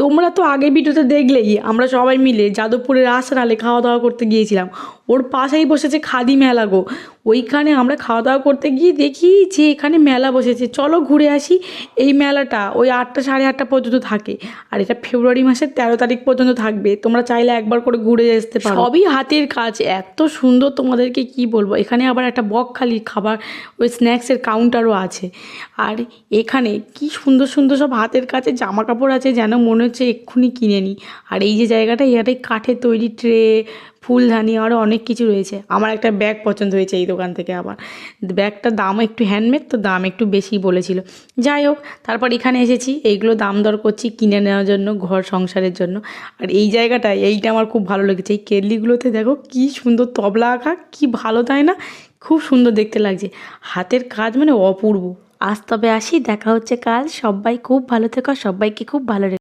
তোমরা তো আগের ভিডিওতে দেখলেই আমরা সবাই মিলে যাদবপুরের আসানালে খাওয়া দাওয়া করতে গিয়েছিলাম। ওর পাশেই বসেছে খাদি মেলা গো। ওইখানে আমরা খাওয়া দাওয়া করতে গিয়ে দেখি যে এখানে মেলা বসেছে, চলো ঘুরে আসি। এই মেলাটা ওই 8টা সাড়ে 8টা পর্যন্ত থাকে, আর এটা ফেব্রুয়ারি মাসের 13 তারিখ পর্যন্ত থাকবে। তোমরা চাইলে একবার করে ঘুরে আসতে পারো। সবই হাতের কাজ, এত সুন্দর তোমাদেরকে কি বলবো। এখানে আবার একটা বকখালি খাবার ওই স্ন্যাক্সের কাউন্টারও আছে। আর এখানে কি সুন্দর সুন্দর সব হাতের কাছে জামা কাপড় আছে, যেন মনে হচ্ছে এক্ষুনি কিনে নিই। আর এই যে জায়গাটা, এটাই কাঠের তৈরি ট্রে, ফুলদানি, আরও অনেক কিছু রয়েছে। আমার একটা ব্যাগ পছন্দ হয়েছে এই দোকান থেকে। আবার ব্যাগটার দাম একটু হ্যান্ডমেড, তো দাম একটু বেশি বলেছিল। যাই হোক, তারপর এখানে এসেছি, এইগুলো দাম দর করছি কিনে নেওয়ার জন্য, ঘর সংসারের জন্য। আর এই জায়গাটায় এইটা আমার খুব ভালো লেগেছে, এই কেটলিগুলোতে দেখো কি সুন্দর তবলা আঁকা, কি ভালো তাই না? খুব সুন্দর দেখতে লাগছে, হাতের কাজ মানে অপূর্ব। আজ তবে আসি, দেখা হচ্ছে কাল। সবাই খুব ভালো থেকো, সবাইকে খুব ভালো রেখো।